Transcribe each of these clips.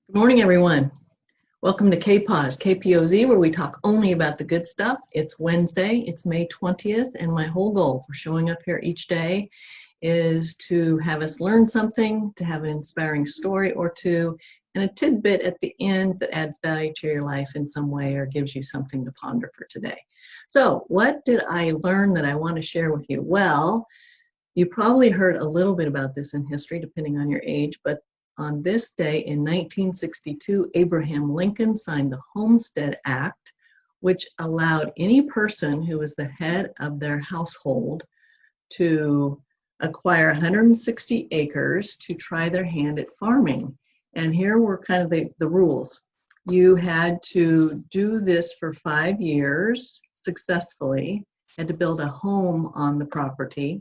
Good morning, everyone. Welcome to KPOZ, KPOZ, where we talk only about the good stuff. It's Wednesday, it's May 20th, and my whole goal for showing up here each day is to have us learn something, to have an inspiring story or two, and a tidbit at the end that adds value to your life in some way or gives you something to ponder for today. So, what did I learn that I want to share with you? Well, you probably heard a little bit about this in history, depending on your age, but on this day in 1962, Abraham Lincoln signed the Homestead Act, which allowed any person who was the head of their household to acquire 160 acres to try their hand at farming. And here were kind of the rules. You had to do this for 5 years successfully, had to build a home on the property.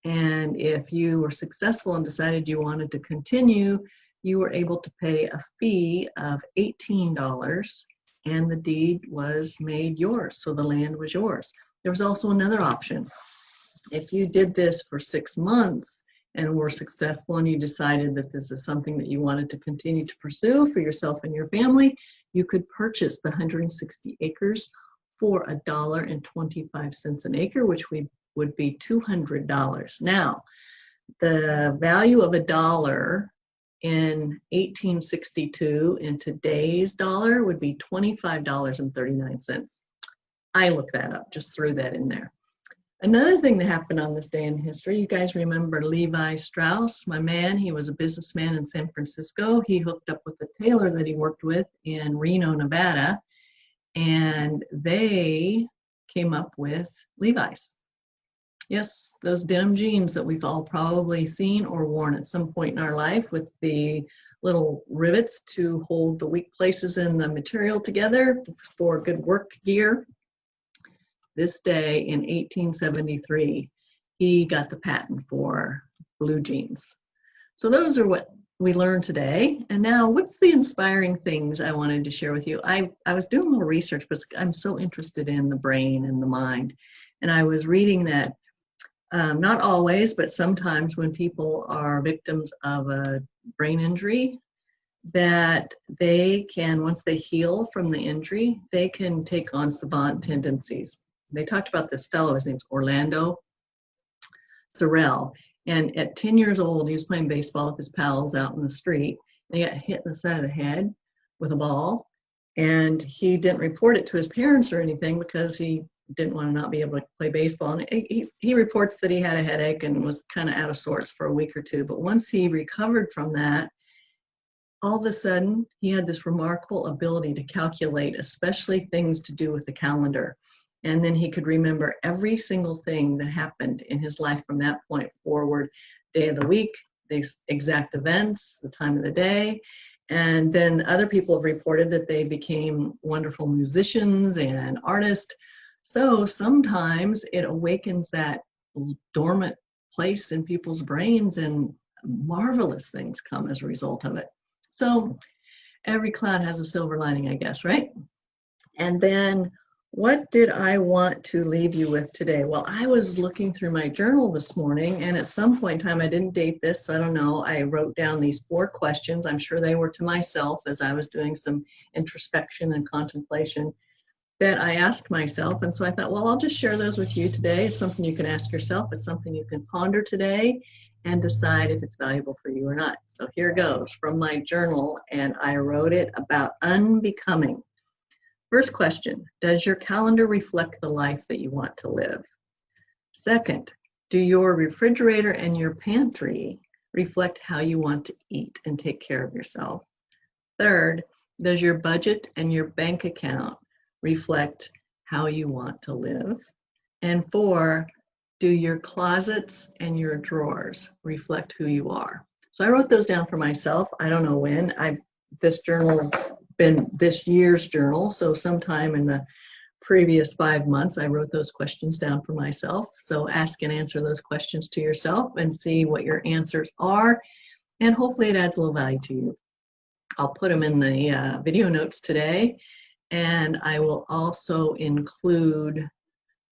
And if you were successful and decided you wanted to continue, you were able to pay a fee of $18 and the deed was made yours. So the land was yours. There was also another option. If you did this for 6 months and were successful and you decided that this is something that you wanted to continue to pursue for yourself and your family, you could purchase the 160 acres for $1.25 an acre, which would be $200. Now, the value of $1 in 1862 in today's dollar would be $25.39. I looked that up, just threw that in there. Another thing that happened on this day in history, you guys remember Levi Strauss, my man. He was a businessman in San Francisco. He hooked up with a tailor that he worked with in Reno, Nevada, and they came up with Levi's. Yes, those denim jeans that we've all probably seen or worn at some point in our life with the little rivets to hold the weak places in the material together for good work gear. This day in 1873, he got the patent for blue jeans. So those are what we learned today. And now, what's the inspiring things I wanted to share with you? I was doing a little research, but I'm so interested in the brain and the mind. And I was reading that not always, but sometimes when people are victims of a brain injury, that they can, once they heal from the injury, they can take on savant tendencies. They talked about this fellow, his name's Orlando Sorrell, and at 10 years old, he was playing baseball with his pals out in the street, and he got hit in the side of the head with a ball, and he didn't report it to his parents or anything because he didn't want to not be able to play baseball. And he reports that he had a headache and was kind of out of sorts for a week or two. But once he recovered from that, all of a sudden, he had this remarkable ability to calculate, especially things to do with the calendar. And then he could remember every single thing that happened in his life from that point forward, day of the week, the exact events, the time of the day. And then other people have reported that they became wonderful musicians and artists. So sometimes it awakens that dormant place in people's brains and marvelous things come as a result of it. So every cloud has a silver lining, I guess, right? And then what did I want to leave you with today? Well, I was looking through my journal this morning, and at some point in time, I didn't date this, so I don't know, I wrote down these 4 questions. I'm sure they were to myself as I was doing some introspection and contemplation that I asked myself. And so I thought, well, I'll just share those with you today. It's something you can ask yourself. It's something you can ponder today and decide if it's valuable for you or not. So here goes from my journal, and I wrote it about unbecoming. First question, does your calendar reflect the life that you want to live? Second, do your refrigerator and your pantry reflect how you want to eat and take care of yourself? Third, does your budget and your bank account reflect how you want to live? And 4, do your closets and your drawers reflect who you are? So I wrote those down for myself. I don't know when. This journal's been this year's journal, so sometime in the previous 5 months, I wrote those questions down for myself. So ask and answer those questions to yourself and see what your answers are, and hopefully it adds a little value to you. I'll put them in the video notes today, and I will also include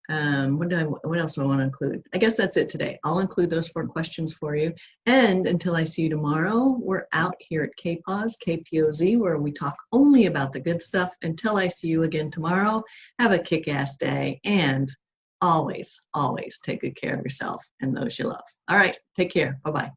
What else do I want to include? I guess that's it today. I'll include those 4 questions for you. And until I see you tomorrow, we're out here at KPOZ, KPOZ, where we talk only about the good stuff. Until I see you again tomorrow, have a kick-ass day, and always, always take good care of yourself and those you love. All right, take care. Bye-bye.